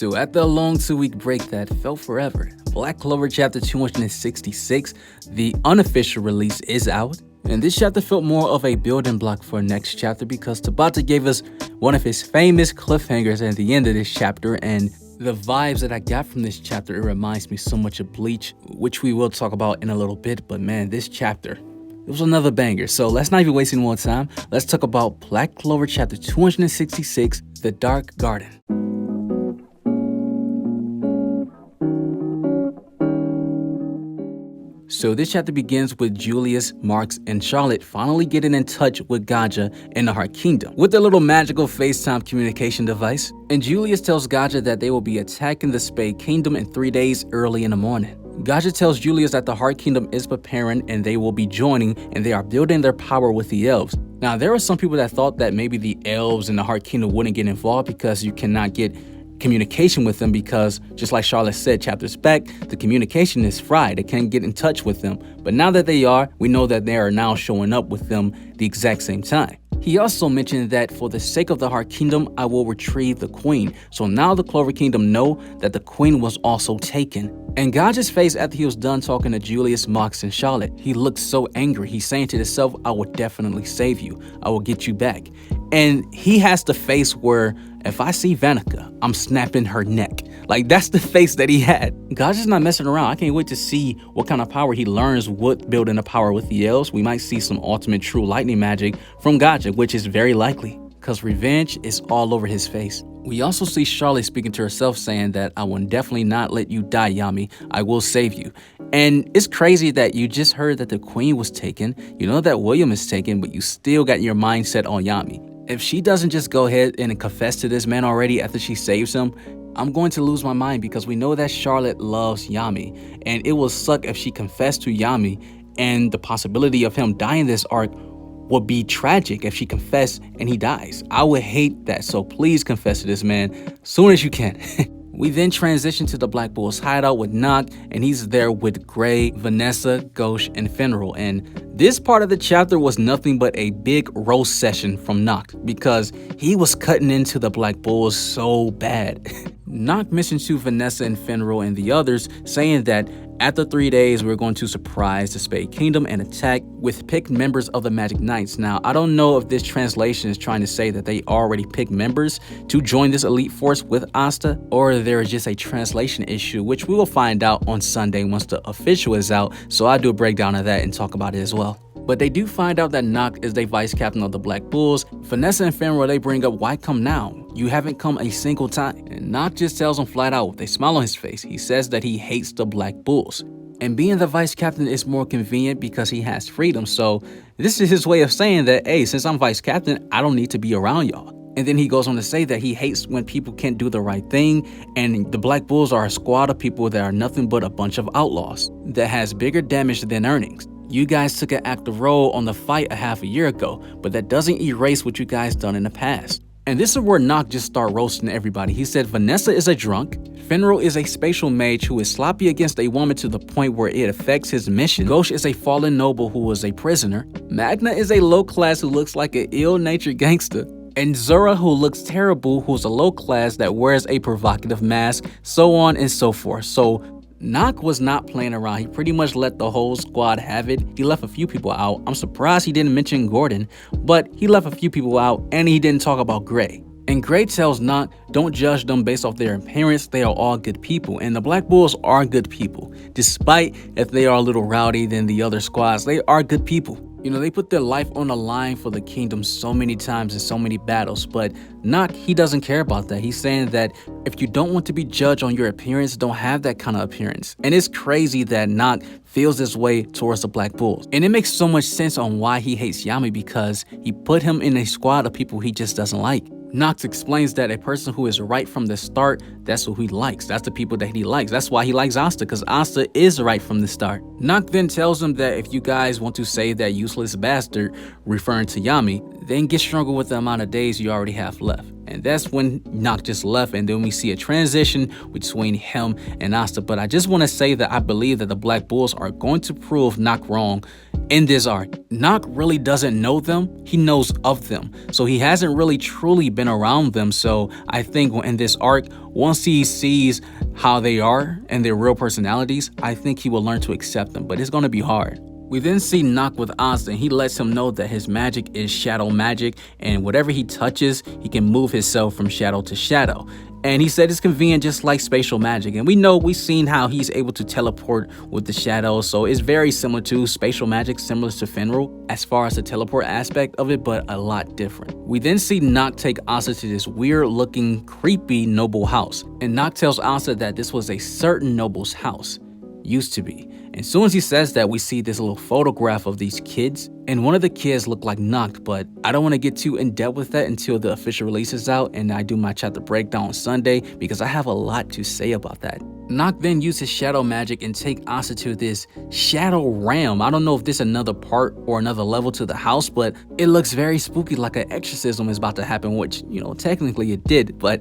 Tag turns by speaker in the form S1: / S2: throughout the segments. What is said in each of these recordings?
S1: So after a long 2-week break that felt forever, Black Clover Chapter 266, the unofficial release, is out. And this chapter felt more of a building block for next chapter because Tabata gave us one of his famous cliffhangers at the end of this chapter, and the vibes that I got from this chapter, it reminds me so much of Bleach, which we will talk about in a little bit. But man, this chapter, it was another banger. So let's not even waste any more time. Let's talk about Black Clover Chapter 266, The Dark Garden. So this chapter begins with Julius, Marks, and Charlotte finally getting in touch with Gaja in the Heart Kingdom with their little magical FaceTime communication device. And Julius tells Gaja that they will be attacking the Spade Kingdom in 3 days early in the morning. Gaja tells Julius that the Heart Kingdom is preparing and they will be joining, and they are building their power with the Elves. Now, there are some people that thought that maybe the Elves in the Heart Kingdom wouldn't get involved because you cannot get communication with them, because just like Charlotte said chapters back, the communication is fried. They can't get in touch with them. But now that they are, we know that they are now showing up with them the exact same time. He also mentioned that for the sake of the Heart Kingdom, I will retrieve the Queen. So now the Clover Kingdom know that the Queen was also taken. And Gaja's face after he was done talking to Julius, Marks, and Charlotte, he looked so angry. He's saying to himself, I will definitely save you. I will get you back. And he has the face where if I see Vanica, I'm snapping her neck. Like, that's the face that he had. Gaja's not messing around. I can't wait to see what kind of power he learns with building a power with the Elves. We might see some ultimate true lightning magic from Gaja, which is very likely, because revenge is all over his face. We also see Charlotte speaking to herself saying that I will definitely not let you die, Yami. I will save you. And it's crazy that you just heard that the Queen was taken. You know that William is taken, but you still got your mindset on Yami. If she doesn't just go ahead and confess to this man already after she saves him, I'm going to lose my mind, because we know that Charlotte loves Yami. And it will suck if she confessed to Yami, and the possibility of him dying this arc would be tragic if she confessed and he dies. I would hate that, so please confess to this man soon as you can. We then transition to the Black Bull's hideout with Nacht, and he's there with Gray, Vanessa, Ghosh, and Finral. And this part of the chapter was nothing but a big roast session from Nacht, because he was cutting into the Black Bulls so bad. Nacht mentions to Vanessa and Finral and the others, saying that after 3 days, we're going to surprise the Spade Kingdom and attack with picked members of the Magic Knights. Now, I don't know if this translation is trying to say that they already picked members to join this elite force with Asta, or there is just a translation issue, which we will find out on Sunday once the official is out. So I'll do a breakdown of that and talk about it as well. But they do find out that Nacht is the vice captain of the Black Bulls. Vanessa and Finral, they bring up, why come now? You haven't come a single time. And Nacht just tells him flat out with a smile on his face. He says that he hates the Black Bulls. And being the vice captain is more convenient because he has freedom. So this is his way of saying that, hey, since I'm vice captain, I don't need to be around y'all. And then he goes on to say that he hates when people can't do the right thing, and the Black Bulls are a squad of people that are nothing but a bunch of outlaws that has bigger damage than earnings. You guys took an active role on the fight a half a year ago, but that doesn't erase what you guys done in the past. And this is where Nacht just started roasting everybody. He said Vanessa is a drunk, Finral is a spatial mage who is sloppy against a woman to the point where it affects his mission, Ghosh is a fallen noble who was a prisoner, Magna is a low class who looks like an ill-natured gangster, and Zura, who looks terrible, who's a low class that wears a provocative mask, so on and so forth. So Nacht was not playing around. He pretty much let the whole squad have it. He left a few people out. I'm surprised he didn't mention Gordon, but he left a few people out, and he didn't talk about Gray. And Gray tells Nacht, don't judge them based off their appearance. They are all good people, and the Black Bulls are good people. Despite if they are a little rowdy than the other squads, they are good people. You know, they put their life on the line for the kingdom so many times in so many battles, but Nacht, he doesn't care about that. He's saying that if you don't want to be judged on your appearance, don't have that kind of appearance. And it's crazy that Nacht feels this way towards the Black Bulls. And it makes so much sense on why he hates Yami, because he put him in a squad of people he just doesn't like. Nacht explains that a person who is right from the start, that's who he likes. That's the people that he likes. That's why he likes Asta, because Asta is right from the start. Nacht then tells him that if you guys want to save that useless bastard, referring to Yami, then get stronger with the amount of days you already have left. And that's when Nacht just left, and then we see a transition between him and Asta. But I just want to say that I believe that the Black Bulls are going to prove Nacht wrong in this arc. Nacht really doesn't know them, he knows of them. So he hasn't really truly been around them. So I think in this arc, once he sees how they are and their real personalities, I think he will learn to accept them, but it's going to be hard. We then see Nacht with Asta, and he lets him know that his magic is shadow magic, and whatever he touches, he can move himself from shadow to shadow. And he said it's convenient just like spatial magic. And we've seen how he's able to teleport with the shadows. So it's very similar to spatial magic, similar to Finral as far as the teleport aspect of it, but a lot different. We then see Nacht take Asta to this weird looking, creepy noble house. And Nacht tells Asta that this was a certain noble's house. Used to be. And as soon as he says that, we see this little photograph of these kids, and one of the kids look like Nacht, but I don't want to get too in depth with that until the official release is out and I do my chapter breakdown on Sunday, because I have a lot to say about that. Nacht then uses shadow magic and take Asta to this shadow realm. I don't know if this is another part or another level to the house, but it looks very spooky, like an exorcism is about to happen, which, technically it did, but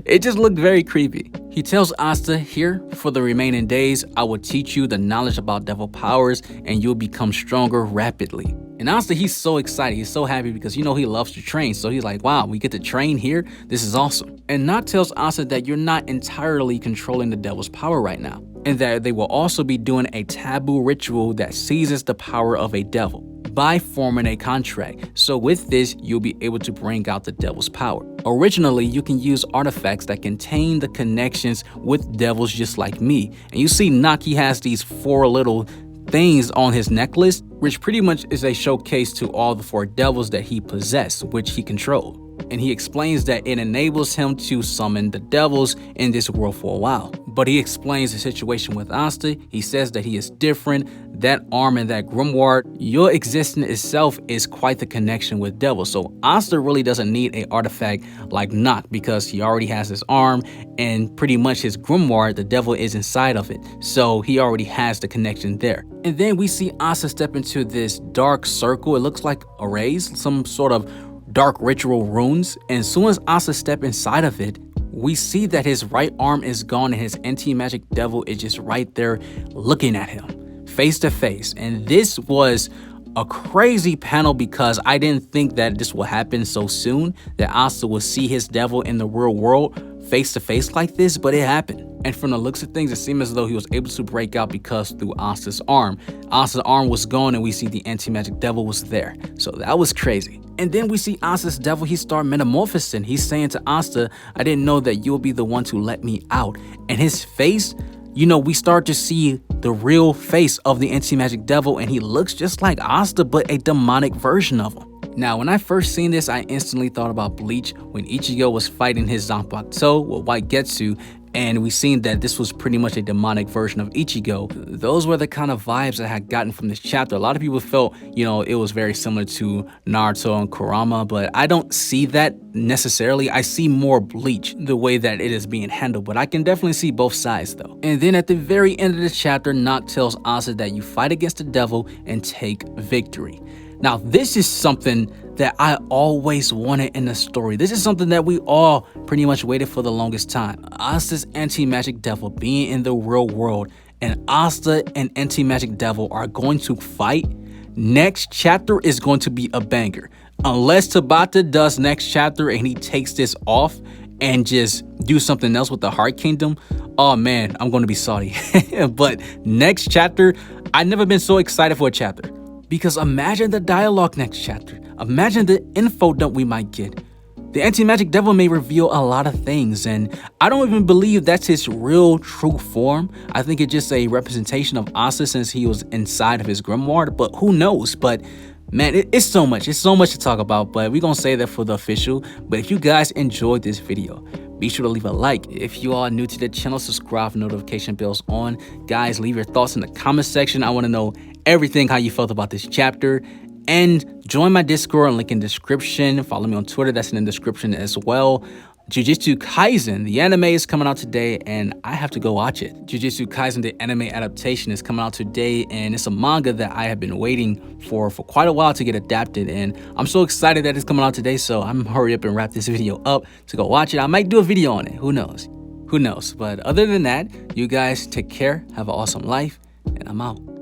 S1: it just looked very creepy. He tells Asta, here, for the remaining days, I will teach you the knowledge about devil powers and you'll become stronger rapidly. And Asta, he's so excited, he's so happy because he loves to train. So he's like, wow, we get to train here? This is awesome. And Nacht tells Asta that you're not entirely controlling the devil's power right now, and that they will also be doing a taboo ritual that seizes the power of a devil by forming a contract. So with this, you'll be able to bring out the devil's power. Originally, you can use artifacts that contain the connections with devils just like me. And you see Nacht, he has these 4 little things on his necklace, which pretty much is a showcase to all the 4 devils that he possessed, which he controlled. And he explains that it enables him to summon the devils in this world for a while. But he explains the situation with Asta. He says that he is different. That arm and that grimoire, your existence itself is quite the connection with devils. So Asta really doesn't need an artifact like Nacht, because he already has his arm and pretty much his grimoire, the devil is inside of it. So he already has the connection there. And then we see Asta step into this dark circle. It looks like arrays, some sort of dark ritual runes. And as soon as Asta steps inside of it, we see that his right arm is gone and his anti-magic devil is just right there looking at him face to face. And this was a crazy panel because I didn't think that this would happen so soon, that Asta would see his devil in the real world face to face like this, but it happened. And from the looks of things, it seemed as though he was able to break out because through Asta's arm. Asta's arm was gone and we see the anti-magic devil was there. So that was crazy. And then we see Asta's devil, he start metamorphosing. He's saying to Asta, I didn't know that you'll be the one to let me out. And his face, we start to see the real face of the anti-magic devil, and he looks just like Asta, but a demonic version of him. Now, when I first seen this, I instantly thought about Bleach when Ichigo was fighting his Zanpakuto with White Getsu, and we seen that this was pretty much a demonic version of Ichigo. Those were the kind of vibes I had gotten from this chapter. A lot of people felt, it was very similar to Naruto and Kurama, but I don't see that necessarily. I see more Bleach, the way that it is being handled, but I can definitely see both sides though. And then at the very end of the chapter, Nacht tells Asta that you fight against the devil and take victory. Now, this is something that I always wanted in the story. This is something that we all pretty much waited for the longest time. Asta's anti-magic devil being in the real world, and Asta and anti-magic devil are going to fight. Next chapter is going to be a banger. Unless Tabata does next chapter and he takes this off and just do something else with the Heart Kingdom, oh man, I'm going to be salty. But next chapter, I've never been so excited for a chapter. Because imagine the dialogue next chapter. Imagine the info dump we might get. The anti-magic devil may reveal a lot of things, and I don't even believe that's his real true form. I think it's just a representation of Asta since he was inside of his grimoire, but who knows? But man, it's so much to talk about, but we're gonna save that for the official. But if you guys enjoyed this video, be sure to leave a like. If you are new to the channel, subscribe, notification bells on. Guys, leave your thoughts in the comment section. I want to know everything, how you felt about this chapter. And join my Discord, link in the description. Follow me on Twitter, that's in the description as well. Jujutsu Kaisen, the anime is coming out today, and I have to go watch it. Jujutsu Kaisen, the anime adaptation, is coming out today, and it's a manga that I have been waiting for quite a while to get adapted, and I'm so excited that it's coming out today, so I'm gonna hurry up and wrap this video up to go watch it. I might do a video on it, who knows? But other than that, you guys take care, have an awesome life, and I'm out.